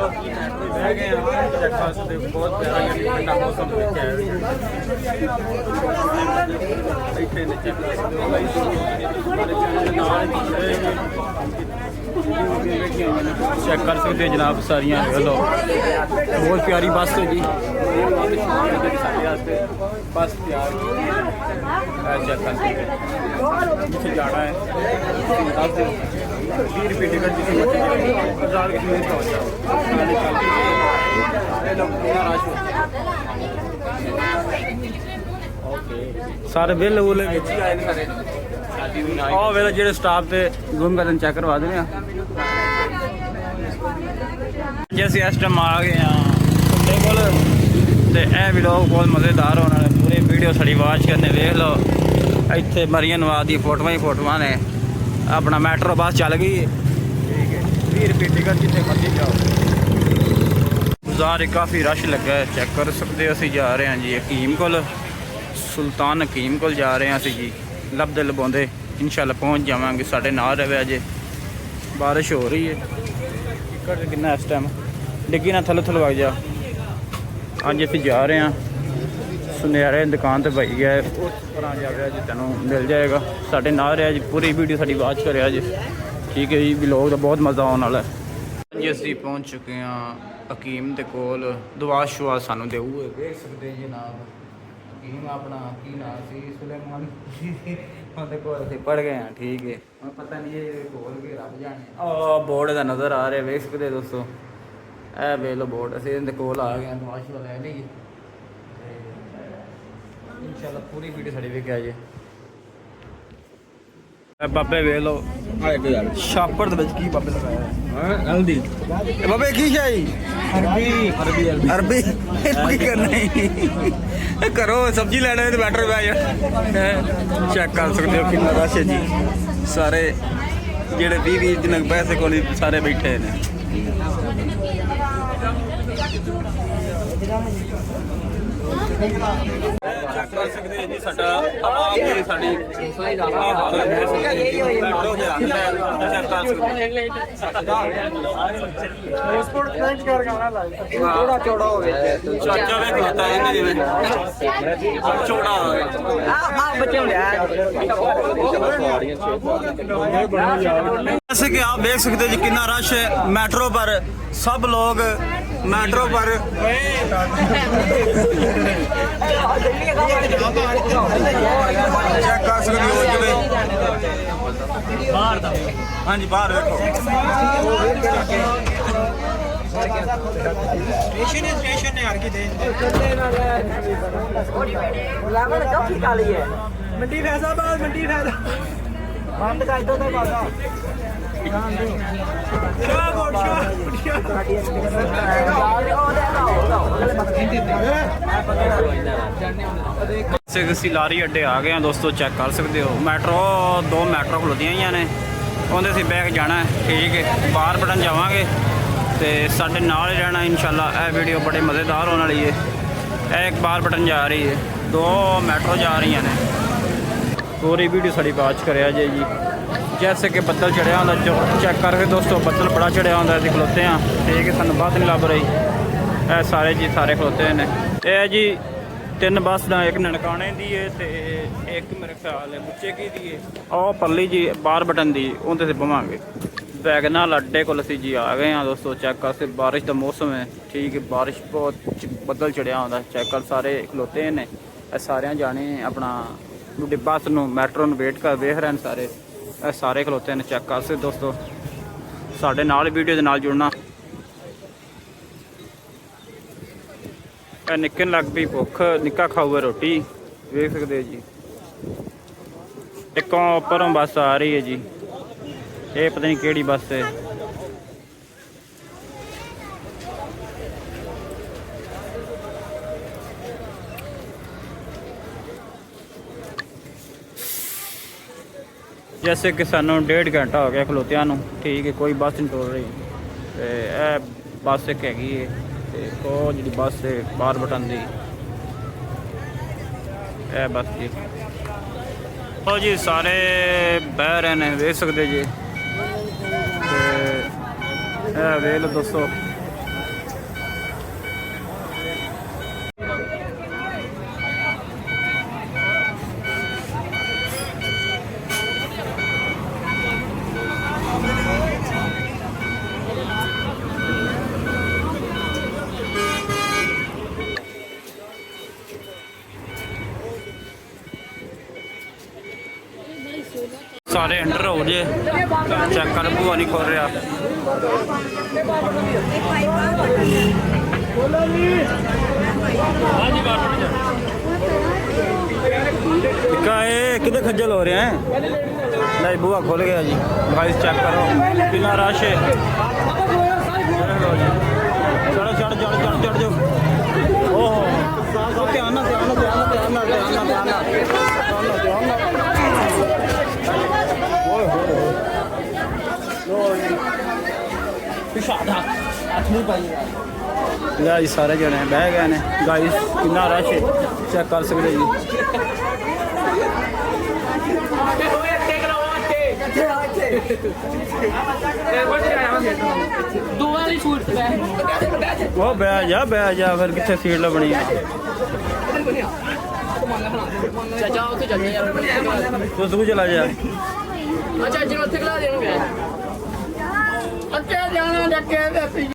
बह गए चेक कर सकते बहुत प्यारा ठंडा मौसम देखा है चेक कर सकते हैं जनाब सारियां लो बहुत प्यारी बस है जी बस तैयार चेक कर सकते जिसे जाना है 20 रुपये टिकट जिसे हजार की पहुँच जाओ सारे बिल बुल आए वेला जो स्टाफ से गुम कर चेक करवा देने जैसे इस टाइम आ गए हैं कोल तो यह व्लॉग बहुत मज़ेदार होने वाले पूरी वीडियो साड़ी वाच करने देख लो इतने मरियम नवाज दी फोटोआं ही फोटोआं ने अपना मैट्रो बस चल गई ठीक है 20 रुपये टिकट जितने मर्जी जाओ बाजार काफ़ी रश लगा है चेक कर सकते हो असीं जा रहे हैं जी हकीम कोल सुल्तान हकीम कोल जा रहे हैं असीं जी लभदे लभाउंदे इंशाल्लाह पहुँच जावांगे साढ़े नाल रहे अजे बारिश हो रही है टिकट कितना इस टाइम डिग्गी ना थल्लो थल्लो आ जा अज असीं जा रहे हैं सुनियारे दुकान पर भाई गया उस तरह जावे जी तेनों मिल जाएगा साढ़े नाल रहा जी पूरी वीडियो साड़ी वाच कर जी ठीक है जी व्लॉग का बहुत मज़ा आने वाला है जी असीं पहुँच चुके हैं हकीम के कोल दुआ शुआ सानू देऊ देख सकते हैं जनाब हकीम अपना की नाम सी सुलेमान पढ़ गए हैं ठीक है पता नहीं ये खोल के रब जाने बोर्ड का नज़र आ रहा है देख सकते दोस्तों ए वे लो बोर्ड असीं इहदे कोल आ गए दुआ शुआ लै लईए इंशाल्लाह पूरी वीडियो साड़ी वेख आ जे बाबे वे लो छापड़ की बाबे लगाया हल्दी बाबे की शाही अरबी अरबी अरबी अरबी करना करो सब्जी लेना है तो बैटर पे चेक कर सकते हो कितना रश है जी सारे जेड़े 20 दिन पैसे को सारे बैठे हैं चेक कर सकते हैं जी साडा साड़ी पासपोर्ट प्रिंट करके आना लाइव थोड़ा चौड़ा हो गया चाचा वे खलोता है जिवें चौड़ा हो गया बच्चे जैसे कि आप देख सकते हैं जी कितना रश है मेट्रो पर सब लोग मेट्रो पर चेक कर सकते हो बाहर हाँ जी बाहर देखो स्टेशन ने यार की दे लेवल काफी काली है मंडी फैजाबाद मंडी फैजाबाद बंद कर दो तो बाजा लारी अड्डे आ गए हैं दोस्तों चेक कर सकते हो मेट्रो 2 मेट्रो खलोतियां ही ने उन्हें असीं बैग जाना है ठीक है बाहर पढ़न जावांगे तो साढ़े नाल ही रहना इंशाल्लाह यह वीडियो बड़े मज़ेदार होने वाली है एक बाहर पढ़न जा रही है 2 मेट्रो जा रही ने पूरी वीडियो साड़ी वाच कराया जी जैसे कि बदल चढ़िया होंगे चेक करके दोस्तों बदल बड़ा चढ़िया होंगे असीं खलोते हैं ठीक है सानू बस नहीं लभ रही ए सारे जी सारे खलोते हैं यह जी 3 बस ना एक ननकाने की है तो एक मेरे ख्याल है बुच्चे की दी है और परली जी बाहर बटन दी उनसे बवांगे वैगनाल अड्डे को असीं जी आ गए हैं दोस्तों चेक कर बारिश का मौसम है ठीक है बारिश बहुत बदल चढ़िया होंगे चेक कर सारे खलोते हैं सारे जाने अपना बस नूं मैट्रो नूं वेट कर देख रहे हैं सारे खलोते हैं चेक कर सकते दोस्तों साढ़े नाल वीडियो के नाल जुड़ना निक्के लग पई भुख निक्का खाऊगा रोटी देख सकते जी एक उपरों बस आ रही है जी ये पता नहीं केड़ी बस है जैसे कि सानू 1.5 घंटा हो गया खलोतिया ठीक है कोई बस नहीं टोल रही बस एक हैगी है जी बस है बाहर बटन दी बस जी तो जी सारे बह रहे हैं देख सकते जी वे लो दोस्तों ਸਾਰੇ ਐਂਟਰ ਹੋ ਜੇ ਚੈੱਕ ਕਰ ਭੂਆ ਨਹੀਂ ਖੋਲ ਰਿਹਾ ਕਾਏ ਕਿਤੇ ਖੱਜਲ ਹੋ ਰਿਹਾ ਹੈ ਨਹੀਂ ਬੂਆ ਖੁੱਲ ਗਿਆ ਜੀ ਗਾਇਸ ਚੈੱਕ ਕਰੋ ਕਿੰਨਾ ਰਸ਼ ਹੈ ਚੜੋ ਚੜ ਚੜ ਚੜ ਚੜ ਜਾਓ ਓਹ ਧਿਆਨ ਨਾਲ ਧਿਆਨ ਨਾਲ ਧਿਆਨ ਨਾਲ ਧਿਆਨ ਨਾਲ ਧਿਆਨ ਨਾਲ ਧਿਆਨ ਨਾਲ ਧਿਆਨ ਨਾਲ ਓਏ ਹੋਏ ਲੋ ਜੀ ਪਿਛਾੜਾ ਆਠਵੀਂ ਪਾਈ ਲੈ ਜੀ ਸਾਰੇ ਜਣੇ ਬਹਿ ਗਏ ਨੇ ਗਾਇਸ ਕਿੰਨਾ ਰਸ਼ ਹੈ ਚੈੱਕ ਕਰ ਸਕਦੇ ਜੀ ਉਹ ਬਹਿ ਜਾ ਫਿਰ ਕਿੱਥੇ ਸੀਟ ਲੱਭਣੀ ਆ ਤੂੰ ਚਲਾ ਜਾ ਅੱਛਾ ਜੀ ਉੱਥੇ ਖਲਾ ਦੇਣਗੇ ਅੱਗੇ ਜਾਣਾ ਲੱਗੇ